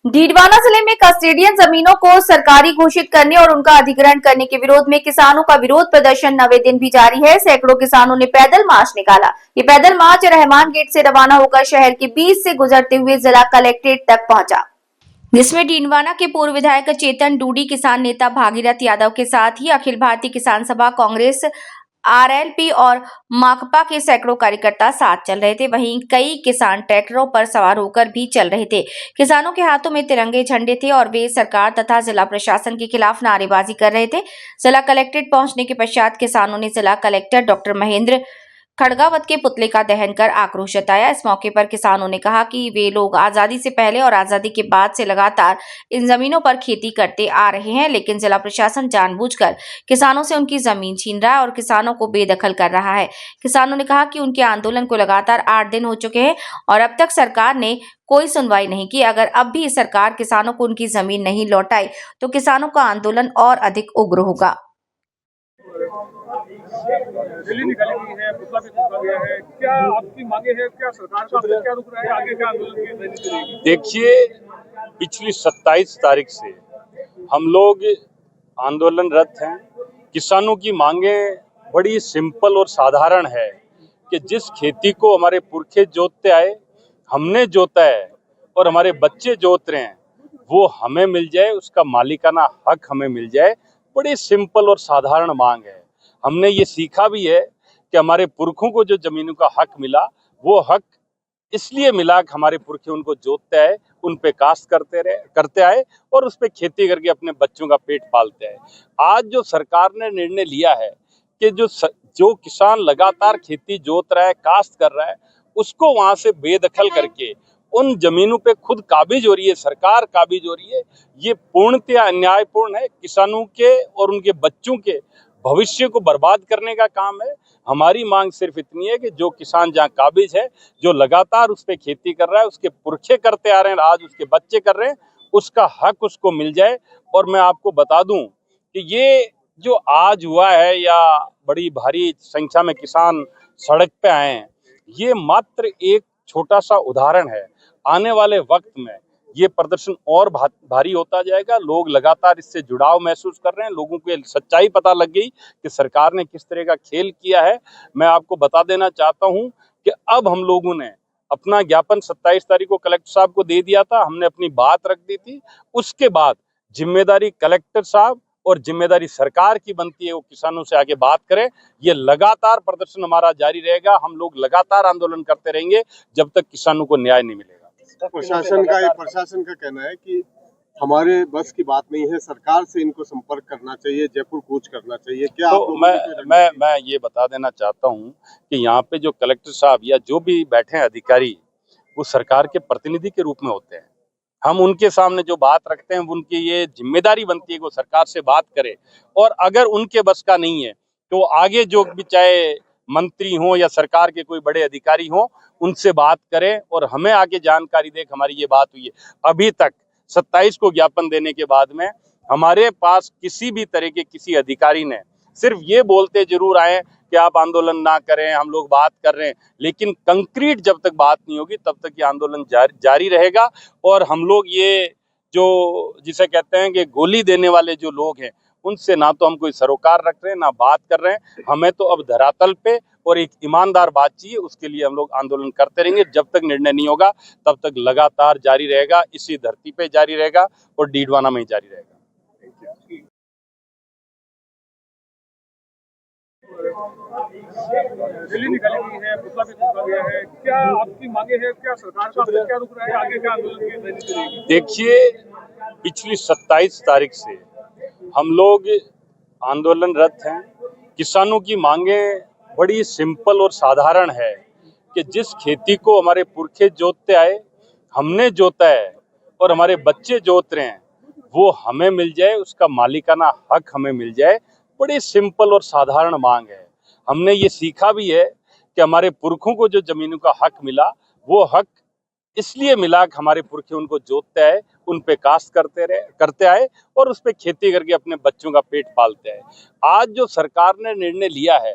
डीडवाना जिले में कस्टोडियन जमीनों को सरकारी घोषित करने और उनका अधिग्रहण करने के विरोध में किसानों का विरोध प्रदर्शन 9वें दिन भी जारी है। सैकड़ों किसानों ने पैदल मार्च निकाला। ये पैदल मार्च रहमान गेट से रवाना होकर शहर के बीच से गुजरते हुए जिला कलेक्ट्रेट तक पहुंचा, जिसमें डीडवाना के पूर्व विधायक चेतन डूडी, किसान नेता भागीरथ यादव के साथ ही अखिल भारतीय किसान सभा, कांग्रेस, आरएलपी और माकपा के सैकड़ों कार्यकर्ता साथ चल रहे थे। वहीं कई किसान ट्रैक्टरों पर सवार होकर भी चल रहे थे। किसानों के हाथों में तिरंगे झंडे थे और वे सरकार तथा जिला प्रशासन के खिलाफ नारेबाजी कर रहे थे। जिला कलेक्ट्रेट पहुंचने के पश्चात किसानों ने जिला कलेक्टर डॉक्टर महेंद्र खड़गावत के पुतले का दहन कर आक्रोश जताया। इस मौके पर किसानों ने कहा कि वे लोग आजादी से पहले और आजादी के बाद से लगातार इन जमीनों पर खेती करते आ रहे हैं, लेकिन जिला प्रशासन जानबूझकर किसानों से उनकी जमीन छीन रहा है और किसानों को बेदखल कर रहा है। किसानों ने कहा कि उनके आंदोलन को लगातार 8 दिन हो चुके हैं और अब तक सरकार ने कोई सुनवाई नहीं की। अगर अब भी सरकार किसानों को उनकी जमीन नहीं लौटाई तो किसानों का आंदोलन और अधिक उग्र होगा। रैली निकाली गई है, पुतला भी फूंका गया है। क्या आपकी मांगे हैं? क्या सरकार का क्या रुख रहा है? आगे क्या आंदोलन की रणनीति रहेगी? देखिए, पिछली 27 तारीख से हम लोग आंदोलनरत हैं। किसानों की मांगे बड़ी सिंपल और साधारण है कि जिस खेती को हमारे पुरखे जोतते आए, हमने जोता है और हमारे बच्चे जोत रहे हैं, वो हमें मिल जाए, उसका मालिकाना हक हमें मिल जाए। बड़ी सिंपल और साधारण मांग है। हमने ये सीखा भी है कि हमारे पुरखों को जो जमीनों का हक मिला, वो हक इसलिए मिला कि हमारे पुरखे उनको जोतते आए, उन पे काश्त करते आए और उस पे खेती करके अपने बच्चों का पेट पालते आए। आज जो सरकार ने निर्णय लिया है कि जो किसान लगातार खेती जोत रहा है, काश्त कर रहा है, उसको वहां से बेदखल करके उन जमीनों पे खुद काबिज हो रही है, सरकार काबिज हो रही है, ये पूर्णतया अन्यायपूर्ण है। किसानों के और उनके बच्चों के भविष्य को बर्बाद करने का काम है। हमारी मांग सिर्फ इतनी है कि जो किसान जहाँ काबिज है, जो लगातार उस पर खेती कर रहा है, उसके पुरखे करते आ रहे हैं, आज उसके बच्चे कर रहे हैं, उसका हक उसको मिल जाए। और मैं आपको बता दूं कि ये जो आज हुआ है या बड़ी भारी संख्या में किसान सड़क पे आए हैं, ये मात्र एक छोटा सा उदाहरण है। आने वाले वक्त में ये प्रदर्शन और भारी होता जाएगा। लोग लगातार इससे जुड़ाव महसूस कर रहे हैं। लोगों को सच्चाई पता लग गई कि सरकार ने किस तरह का खेल किया है। मैं आपको बता देना चाहता हूं कि अब हम लोगों ने अपना ज्ञापन 27 तारीख को कलेक्टर साहब को दे दिया था। हमने अपनी बात रख दी थी। उसके बाद जिम्मेदारी कलेक्टर साहब और जिम्मेदारी सरकार की बनती है, वो किसानों से आगे बात करें। ये लगातार प्रदर्शन हमारा जारी रहेगा। हम लोग लगातार आंदोलन करते रहेंगे जब तक किसानों को न्याय नहीं मिलेगा। प्रशासन का कहना है कि हमारे बस की बात नहीं है, सरकार से इनको संपर्क करना चाहिए, जयपुर कूच करना चाहिए। क्या तो मैं ये बता देना चाहता हूं कि यहाँ पे जो कलेक्टर साहब या जो भी बैठे हैं अधिकारी, वो सरकार के प्रतिनिधि के रूप में होते हैं। हम उनके सामने जो बात रखते हैं, उनकी ये जिम्मेदारी बनती है कि वो सरकार से बात करे। और अगर उनके बस का नहीं है तो आगे जो भी, चाहे मंत्री हो या सरकार के कोई बड़े अधिकारी हो, उनसे बात करें और हमें आगे जानकारी दे कि हमारी ये बात हुई है। अभी तक 27 को ज्ञापन देने के बाद में हमारे पास किसी भी तरह के किसी अधिकारी ने सिर्फ ये बोलते जरूर आए कि आप आंदोलन ना करें, हम लोग बात कर रहे हैं, लेकिन कंक्रीट जब तक बात नहीं होगी तब तक ये आंदोलन जारी रहेगा। और हम लोग ये जो जिसे कहते हैं कि गोली देने वाले जो लोग हैं, उनसे ना तो हम कोई सरोकार रख रहे हैं, ना बात कर रहे हैं। हमें तो अब धरातल पे और एक ईमानदार बात चाहिए। उसके लिए हम लोग आंदोलन करते रहेंगे। जब तक निर्णय नहीं होगा तब तक लगातार जारी रहेगा, इसी धरती पे जारी रहेगा और डीडवाना में ही जारी रहेगा। रैली निकाली गई है, पुतला भी फूंका गया है। क्या आपकी मांगे हैं? क्या सरकार का क्या रुख रहा है? आगे क्या आंदोलन की रणनीति रहेगी? देखिए, पिछली 27 तारीख से हम लोग आंदोलनरत हैं। किसानों की मांगे बड़ी सिंपल और साधारण है कि जिस खेती को हमारे पुरखे जोतते आए, हमने जोता है और हमारे बच्चे जोत रहे हैं, वो हमें मिल जाए, उसका मालिकाना हक हमें मिल जाए। बड़ी सिंपल और साधारण मांग है। हमने ये सीखा भी है कि हमारे पुरखों को जो जमीनों का हक मिला, वो हक इसलिए मिला कि हमारे पुरखे उनको जोतते आए, उन पे काश्त करते आए और उस पे खेती करके अपने बच्चों का पेट पालते आए। आज जो सरकार ने निर्णय लिया है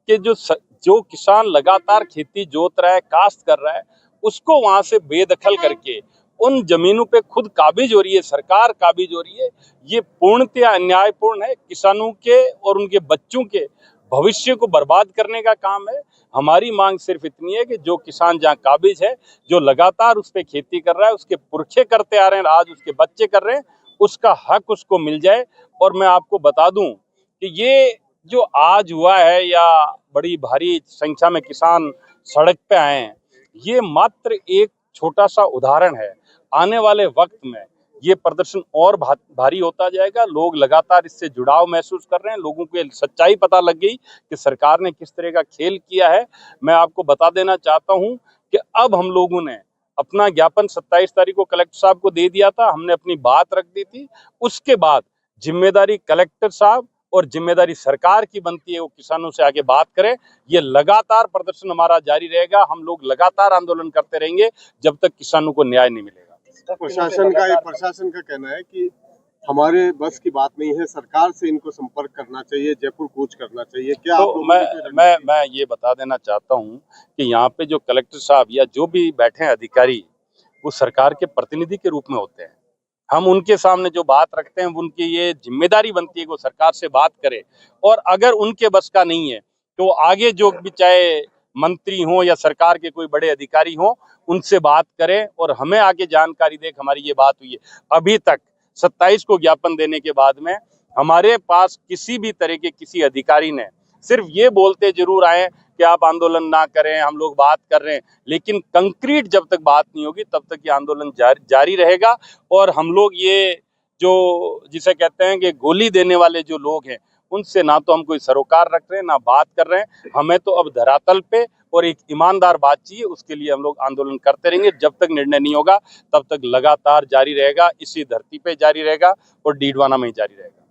कि जो किसान लगातार खेती जोत रहा है, काश्त कर रहा है, उसको वहां से बेदखल करके उन जमीनों पे खुद काबिज हो रही है, सरकार काबिज हो रही है। ये पूर्णतया अन्यायपूर्ण है। किसानों के और उनके बच्चों के भविष्य को बर्बाद करने का काम है। हमारी मांग सिर्फ इतनी है कि जो किसान जहाँ काबिज है, जो लगातार उस पे खेती कर रहा है, उसके पुरखे करते आ रहे हैं, आज उसके बच्चे कर रहे हैं, उसका हक उसको मिल जाए। और मैं आपको बता दूं कि ये जो आज हुआ है या बड़ी भारी संख्या में किसान सड़क पे आए हैं, ये मात्र एक छोटा सा उदाहरण है। आने वाले वक्त में ये प्रदर्शन और भारी होता जाएगा। लोग लगातार इससे जुड़ाव महसूस कर रहे हैं। लोगों को सच्चाई पता लग गई कि सरकार ने किस तरह का खेल किया है। मैं आपको बता देना चाहता हूं कि अब हम लोगों ने अपना ज्ञापन 27 तारीख को कलेक्टर साहब को दे दिया था। हमने अपनी बात रख दी थी। उसके बाद जिम्मेदारी कलेक्टर साहब और जिम्मेदारी सरकार की बनती है, वो किसानों से आगे बात करें। ये लगातार प्रदर्शन हमारा जारी रहेगा। हम लोग लगातार आंदोलन करते रहेंगे जब तक किसानों को न्याय नहीं मिलेगा। प्रशासन का कहना है कि हमारे बस की बात नहीं है, सरकार से इनको संपर्क करना चाहिए, जयपुर कूच करना चाहिए। क्या तो मैं ये बता देना चाहता हूँ कि यहाँ पे जो कलेक्टर साहब या जो भी बैठे हैं अधिकारी, वो सरकार के प्रतिनिधि के रूप में होते हैं। हम उनके सामने जो बात रखते हैं, उनकी ये जिम्मेदारी बनती है कि वो सरकार से बात करे। और अगर उनके बस का नहीं है तो आगे जो भी चाहे मंत्री हो या सरकार के कोई बड़े अधिकारी हो, उनसे बात करें और हमें आगे जानकारी दे। हमारी ये बात हुई है। अभी तक 27 को ज्ञापन देने के बाद में हमारे पास किसी भी तरह के किसी अधिकारी ने सिर्फ ये बोलते जरूर आए कि आप आंदोलन ना करें, हम लोग बात कर रहे हैं, लेकिन कंक्रीट जब तक बात नहीं होगी तब तक ये आंदोलन जारी रहेगा। और हम लोग ये जो जिसे कहते हैं कि गोली देने वाले जो लोग हैं, उनसे ना तो हम कोई सरोकार रख रहे हैं, ना बात कर रहे हैं। हमें तो अब धरातल पे और एक ईमानदार बात चाहिए। उसके लिए हम लोग आंदोलन करते रहेंगे। जब तक निर्णय नहीं होगा तब तक लगातार जारी रहेगा, इसी धरती पे जारी रहेगा और डीडवाना में ही जारी रहेगा।